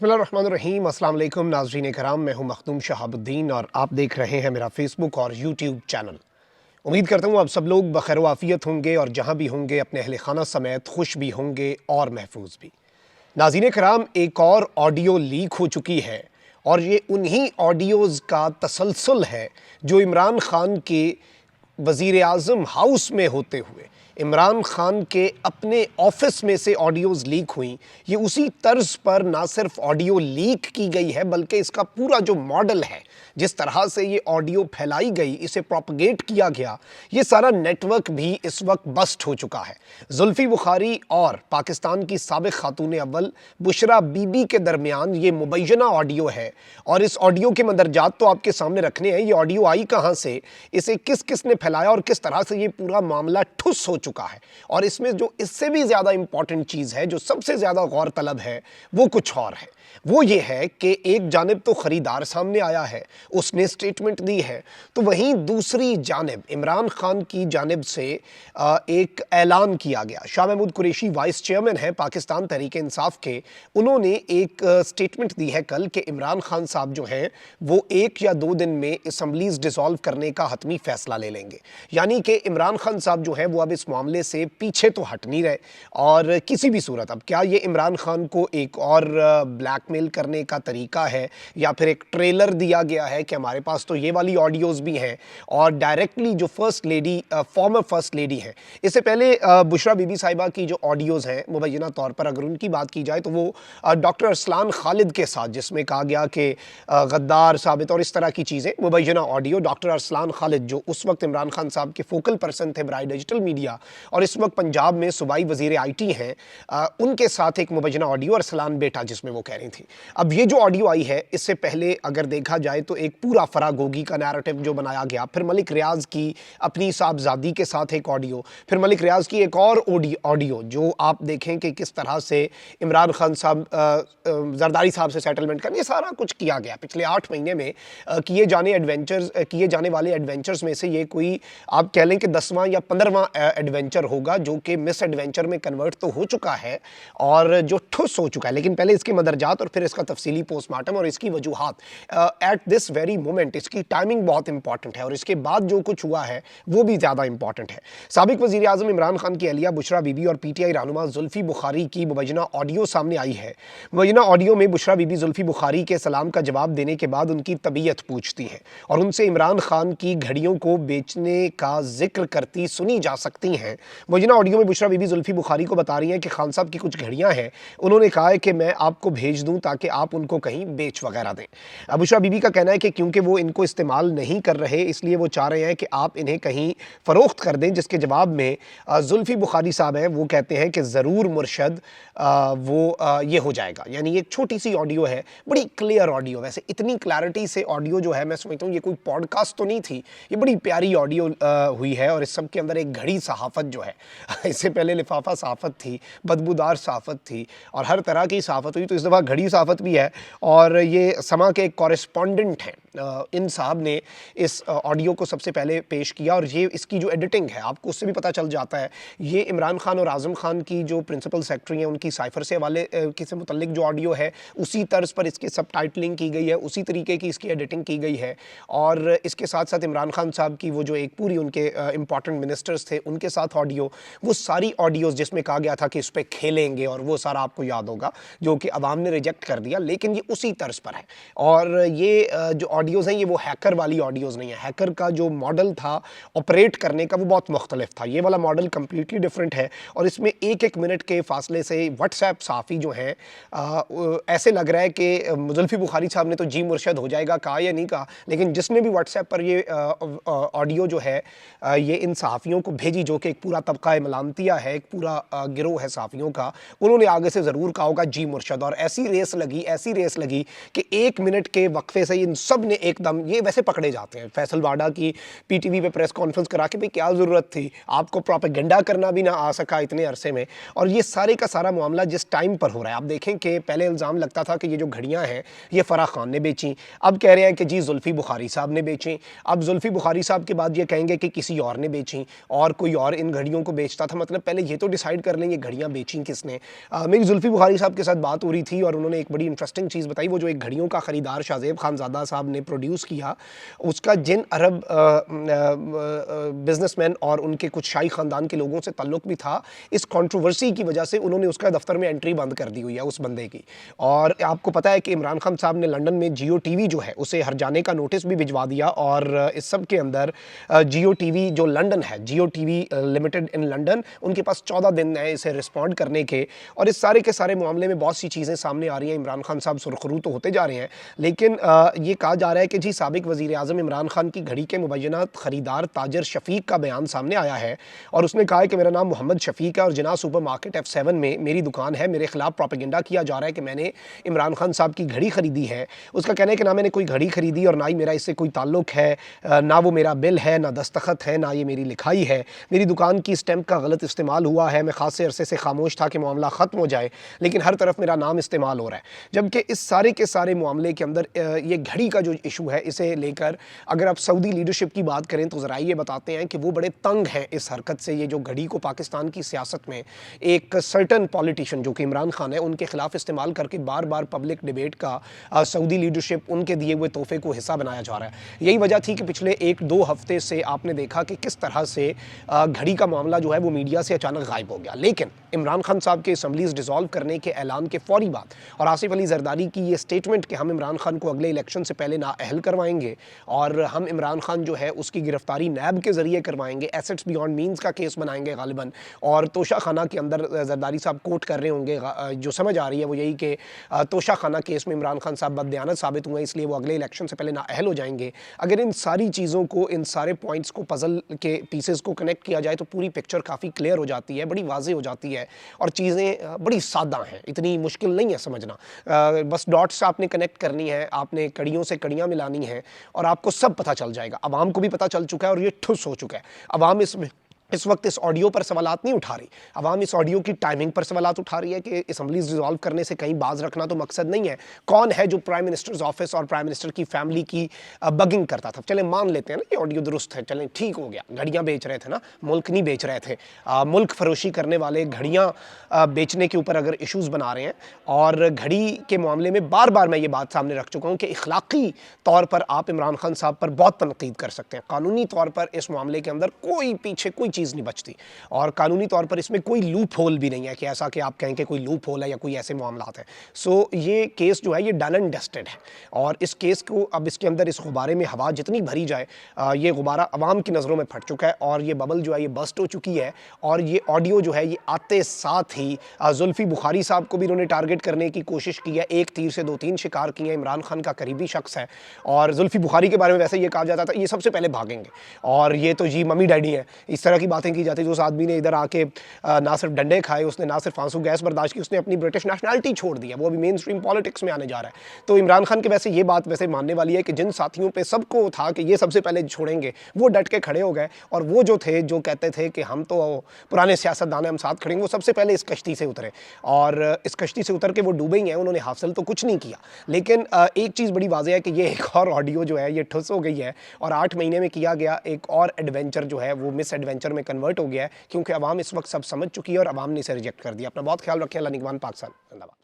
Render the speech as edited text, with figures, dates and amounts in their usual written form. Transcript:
बिस्मिल्लाहिर्रहमानिर्रहीम। अस्सलाम वालेकुम नाज़रीन कराम, मैं हूं मखदूम शहाबुद्दीन और आप देख रहे हैं मेरा फेसबुक और यूट्यूब चैनल। उम्मीद करता हूं आप सब लोग बखैर आफियत होंगे और जहां भी होंगे अपने अहले खाना समेत खुश भी होंगे और महफूज भी। नाज़रीन कराम, एक और ऑडियो लीक हो चुकी है और ये उन्हीं ऑडियोज़ का तसलसल है जो इमरान खान के वज़ीर आज़म हाउस में होते हुए इमरान खान के अपने ऑफिस में से ऑडियोज़ लीक हुई। ये उसी तर्ज पर ना सिर्फ ऑडियो लीक की गई है बल्कि इसका पूरा जो मॉडल है, जिस तरह से ये ऑडियो फैलाई गई, इसे प्रोपगेट किया गया, ये सारा नेटवर्क भी इस वक्त बस्ट हो चुका है। जुल्फ़ी बुखारी और पाकिस्तान की साबिक़ खातून अव्वल बुशरा बीबी के दरमियान ये मुबैना ऑडियो है और इस ऑडियो के मंदरजात तो आपके सामने रखने हैं। ये ऑडियो आई कहाँ से, इसे किस किस ने फैलाया और किस तरह से ये पूरा मामला ठुस हो चुका है। और इसमें जो इससे भी ज़्यादा इंपॉर्टेंट चीज़ है, जो सबसे ज़्यादा गौर तलब है, वो कुछ और है। वो ये है कि एक जानिब तो ख़रीदार सामने आया है, उसने स्टेटमेंट दी है, तो वहीं दूसरी जानिब इमरान खान की जानिब से एक ऐलान किया गया। शाह महमूद कुरैशी वाइस चेयरमैन है पाकिस्तान तहरीक-ए-इंसाफ के, उन्होंने एक स्टेटमेंट दी है कल कि इमरान खान साहब जो हैं वो 1 या 2 दिन में असम्बलीज़ डिसॉल्व करने का हतमी फ़ैसला ले लेंगे। यानी कि इमरान खान साहब जो हैं वो अब इस मामले से पीछे तो हट नहीं रहे और किसी भी सूरत अब क्या ये इमरान खान को एक और ब्लैकमेल करने का तरीका है या फिर एक ट्रेलर दिया गया है कि हमारे पास तो ये वाली ऑडियोज़ भी हैं और डायरेक्टली जो first lady farmer first lady हैं, इससे पहले बुशरा बीबी साहिबा की जो ऑडियोज़ हैं मुबैना तौर पर अगर उनकी बात की जाए तो वो डॉक्टर अरसलान खालिद के साथ, जिसमें कहा गया कि गद्दार साबित और इस तरह की चीज़ें, मुबैना ऑडियो डॉक्टर अरसलान खालिद जो उस वक्त इमरान खान साहब के फोकल पर्सन थे बराए डिजिटल मीडिया और इस वक्त पंजाब में सूबाई वज़ीर IT हैं, उनके साथ एक मुबैना ऑडियो अरसलान बेटा जिसमें वो कह रही थी। अब ये जो ऑडियो आई है, इससे पहले अगर देखा जाए तो एक पूरा फरागोगी का नैरेटिव जो बनाया गया, फिर मलिक रियाज की अपनी साहबजादी के साथ एक ऑडियो, फिर मलिक रियाज की एक और ऑडियो जो आप देखें कि किस तरह से इमरान खान साहब जरदारी साहब से सेटलमेंट करने, सारा कुछ किया गया पिछले 8 महीने में किए जाने वाले एडवेंचर्स में से ये कोई आप कह लें कि 10वां या 15वां एडवेंचर होगा जो कि मिस एडवेंचर में कन्वर्ट तो हो चुका है और जो ठुस हो चुका है। लेकिन पहले इसके मदरजात और फिर इसका तफसीली पोस्टमार्टम और इसकी वजूहात एट दिस वेरी मोमेंट, इसकी टाइमिंग बहुत इंपॉर्टेंट है और इसके बाद जो कुछ हुआ है वो भी ज़्यादा इंपॉर्टेंट है। साबिक वज़ीर आज़म इमरान खान की अहलिया बुशरा बीबी और PTI रहनुमा जुल्फ़ी बुखारी की मुबैना ऑडियो सामने आई है। मुबैना ऑडियो में बुशरा बीबी जुल्फ़ी बुखारी के सलाम का जवाब देने के बाद उनकी तबीयत पूछती है और उनसे इमरान खान की घड़ियों को बेचने का जिक्र करती सुनी जा सकती हैं। मुबैना ऑडियो में बुशरा बीबी जुल्फ़ी बुखारी को बता रही हैं कि खान साहब की कुछ घड़ियाँ हैं, उन्होंने कहा है कि मैं आपको भेज दूँ ताकि आप उनको कहीं बेच वगैरह दें। बुशरा बीबी का कहना है कि क्योंकि वो इनको इस्तेमाल नहीं कर रहे, इसलिए वो चाह रहे हैं कि आप इन्हें कहीं फ़रोख्त कर दें, जिसके जवाब में जुल्फ़ी बुखारी साहब हैं वो कहते हैं कि ज़रूर मुर्शद, ये हो जाएगा। यानी एक छोटी सी ऑडियो है, बड़ी क्लियर ऑडियो, वैसे इतनी क्लैरिटी से ऑडियो जो है मैं समझता हूँ ये कोई पॉडकास्ट तो नहीं थी, ये बड़ी प्यारी ऑडियो हुई है और इस सब के अंदर एक घड़ी सहाफ़त जो है इससे पहले लिफाफा सहाफ़त थी, बदबूदार सहाफ़त थी और हर तरह की सहाफ़त हुई, तो इस दफ़ा घड़ी सहाफ़त भी है और ये समा के एक कॉरेस्पॉन्डेंट हैं, इन साहब ने इस ऑडियो को सबसे पहले पेश किया और ये इसकी जो एडिटिंग है आपको उससे भी पता चल जाता है, ये इमरान खान और आज़म खान की जो प्रिंसिपल सेक्रेटरी हैं उनकी साइफ़र से हवाले से मुतल्लिक जो ऑडियो है उसी तर्ज पर इसकी सबटाइटलिंग की गई है, उसी तरीके की इसकी एडिटिंग की गई है और इसके साथ साथ इमरान खान साहब की वो जो एक पूरी उनके इंपॉर्टेंट मिनिस्टर्स थे उनके साथ ऑडियो, वो सारी ऑडियोज़ जिसमें कहा गया था कि इस पर खेलेंगे और वो सारा आपको याद होगा जो कि अवाम ने रिजेक्ट कर दिया, लेकिन ये उसी तर्ज पर है। और ये जो ऑडियोज़ हैं ये वो हैकर वाली ऑडियोज़ नहीं है। हैकर का जो मॉडल था ऑपरेट करने का वो बहुत मुख्तलिफ था, ये वाला मॉडल कम्प्लीटली डिफरेंट है और इसमें 1-1 मिनट के फासले से व्हाट्सएप साफ़ी जो हैं ऐसे लग रहा है कि जुल्फ़ी बुखारी साहब ने तो जी मुर्शद हो जाएगा कहा या नहीं कहा, लेकिन जिसने भी व्हाट्सएप पर ये ऑडियो जो है ये इन सहाफ़ियों को भेजी जो कि एक पूरा तबका मलामतिया है, एक पूरा गिरोह है सहाफ़ियों का, उन्होंने आगे से ज़रूर कहा होगा जी मुर्शद और ऐसी रेस लगी कि 1 मिनट के वक्फे से इन सब ने एकदम ये वैसे पकड़े जाते हैं। फैसल वाडा की पीटीवी पे प्रेस कॉन्फ्रेंस करा के भाई क्या ज़रूरत थी, आपको प्रोपेगेंडा करना भी ना आ सका इतने अरसे में। और ये सारे का सारा मामला जिस टाइम पर हो रहा है, आप देखें कि पहले इल्ज़ाम लगता था कि ये जो घड़ियाँ हैं ये फ़राह खान ने बेची, अब कह रहे हैं कि जी जुल्फ़ी बुखारी साहब ने बेची, अब जुल्फ़ी बुखारी साहब के बाद ये कहेंगे कि किसी और ने बेची और कोई और इन घड़ियों को बेचता था। मतलब पहले ये तो डिसाइड कर लें ये घड़ियाँ बेची किसने। मेरी जुल्फ़ी बुखारी साहब के साथ बात हो रही थी और उन्होंने एक बड़ी इंटरेस्टिंग चीज़ बताई। वो जो एक घड़ियों का ख़रीदार शाहज़ेब खानज़ादा साहब ने प्रोड्यूस किया, उसका जिन अरब बिजनेसमैन और उनके कुछ शाही ख़ानदान के लोगों से ताल्लुक़ भी था, इस कंट्रोवर्सी की वजह से उन्होंने उसका दफ्तर में एंट्री बंद कर दी हुई है उस बंदे की। और आपको पता है कि इमरान खान साहब ने लंदन में जियो टीवी जो है उसे हर जाने का नोटिस भी भिजवा दिया। और इस सब के अंदर जियो टीवी जो लंदन है, जियो टीवी लिमिटेड इन लंदन, उनके पास 14 दिन है इसे रिस्पॉन्ड करने के। और इस सारे के सारे मामले में बहुत सी चीज़ें सामने आ रही हैं। इमरान खान साहब सुरखरू तो होते जा रहे हैं, लेकिन ये कहा जा रहा है कि जी साबिक वज़ीर आज़म इमरान खान की घड़ी के मुबैना ख़रीदार ताजर शफ़ीक का बयान सामने आया है और उसने कहा है कि मेरा नाम मोहम्मद शफ़ीक है और जिना सुपर मार्केट F7 में मेरी दुकान है। मेरे खिलाफ प्रोपेगेंडा किया जा रहा है कि मैंने इमरान खान साहब की घड़ी ख़रीदी है। उसका कहना है कि ना मैंने कोई घड़ी ख़रीदी और ना ही मेरा इससे कोई ताल्लुक़ है, ना वो मेरा बिल है, ना दस्तखत है, ना ये मेरी लिखाई है। मेरी दुकान की स्टैंप का गलत इस्तेमाल हुआ है। मैं ख़ासे अरसे से खामोश था कि मामला ख़त्म हो जाए, लेकिन हर तरफ मेरा नाम इस्तेमाल हो रहा है। जबकि इस सारे के सारे मामले के अंदर ये घड़ी का जो इशू है, इसे लेकर अगर आप सऊदी लीडरशिप की बात करें तो ज़रा ये बताते हैं कि वो बड़े तंग हैं इस हरकत से। ये जो घड़ी को पाकिस्तान की सियासत में एक सर्टन पॉलिटिशियन जो कि इमरान खान है उनके खिलाफ इस्तेमाल करके बार बार पब्लिक डिबेट का सऊदी लीडरशिप उनके दिए हुए तोहफे को हिस्सा बनाया जा रहा है। यही वजह थी कि पिछले 1-2 हफ्ते से आपने देखा कि किस तरह से घड़ी का मामला जो है वो मीडिया से अचानक गायब हो गया। लेकिन इमरान खान साहब के असम्बलीज डिसॉल्व करने के ऐलान के फौरी बाद और आसिफ अली जरदारी की ये स्टेटमेंट कि हम इमरान खान को अगले इलेक्शन से पहले नाअहल करवाएंगे और हम इमरान खान जो है उसकी गिरफ्तारी नैब के जरिए करवाएंगे, एसेट्स बियॉन्ड मीन्स का केस बनाएंगे गालिबन, और तोशा खाना के अंदर जरदारी साहब कोर्ट कर रहे होंगे। जो समझ आ रही है वो यही कि तोशा खाना केस में इमरान खान साहब बददयानत साबित हुए, इसलिए वो अगले इलेक्शन से पहले नाअहल हो जाएंगे। अगर इन सारी चीज़ों को, इन सारे पॉइंट्स को, पजल के पीसेस को कनेक्ट किया जाए तो पूरी पिक्चर काफ़ी क्लियर हो जाती है, बड़ी वाज़ेह हो जाती है और चीज़ें बड़ी सादा हैं, इतनी मुश्किल नहीं है समझना। बस डॉट्स आपने कनेक्ट करनी है, आपने कड़ियों से कड़ियाँ मिलानी हैं और आपको सब पता चल जाएगा। अवाम को भी पता चल चुका है और ये ठुस हो चुका है। अवाम इस वक्त इस ऑडियो पर सवालात नहीं उठा रही, अवाम इस ऑडियो की टाइमिंग पर सवालात उठा रही है कि असम्बलीज डिसॉल्व करने से कहीं बाज रखना तो मकसद नहीं है। कौन है जो प्राइम मिनिस्टर्स ऑफिस और प्राइम मिनिस्टर की फैमिली की बगिंग करता था? चले मान लेते हैं ना ये ऑडियो दुरुस्त है, चलें ठीक हो गया, घड़ियाँ बेच रहे थे ना, मुल्क नहीं बेच रहे थे। मुल्क फरोशी करने वाले घड़ियाँ बेचने के ऊपर अगर इशूज़ बना रहे हैं और घड़ी के मामले में बार बार मैं ये बात सामने रख चुका हूँ कि इखलाकी तौर पर आप इमरान खान साहब पर बहुत तनकीद कर सकते हैं, कानूनी तौर पर इस मामले के अंदर कोई पीछे कोई चीज़ नहीं बचती और कानूनी तौर पर इसमें कोई लूप होल भी नहीं है कि ऐसा कि आप कहें कि कोई लूप होल है या कोई ऐसे मामलात हैं। सो ये केस जो है ये डन एंड डस्टेड है और इस केस को अब इसके अंदर इस गुब्बारे में हवा जितनी भरी जाए, ये गुब्बारा अवाम की नज़रों में फट चुका है और ये बबल जो है ये बस्ट हो चुकी है। और ये ऑडियो जो है ये आते साथ ही जुल्फ़ी बुखारी साहब को भी इन्होंने टारगेट करने की कोशिश की है। एक तीर से 2-3 शिकार किए हैं। इमरान खान का करीबी शख्स है और जुल्फ़ी बुखारी के बारे में वैसे ये कहा जाता था ये सबसे पहले भागेंगे और ये तो जी मम्मी डैडी हैं, इस तरह की बातें की जाती। उस आदमी ने इधर आके ना सिर्फ डंडे खाए, उसने ना सिर्फ आंसू गैस बर्दाश्त की, उसने अपनी ब्रिटिश नेशनलिटी छोड़ दी है, वो अभी मेन स्ट्रीम पॉलिटिक्स में आने जा रहा है। तो इमरान खान के वैसे ये बात वैसे मानने वाली है कि जिन साथियों पे सबको था कि ये सबसे पहले छोड़ेंगे वो डट के खड़े हो गए और वो जो थे जो कहते थे कि हम तो पुराने सियासतदान हैं, हम साथ खड़ेंगे, वो सबसे पहले इस कश्ती से उतरे और इस कश्ती से उतर के वो डूबे ही हैं। उन्होंने हासिल तो कुछ नहीं किया, लेकिन एक चीज़ बड़ी वाज़ेह है कि ये एक और ऑडियो जो है ये ठुस हो गई है और 8 महीने में किया गया एक और एडवेंचर जो है वो मिस एडवेंचर में कन्वर्ट हो गया है, क्योंकि अवाम इस वक्त सब समझ चुकी है और अवाम ने इसे रिजेक्ट कर दिया। अपना बहुत ख्याल रखें। अल्लाह निगहबान पाकिस्तान जिंदाबाद।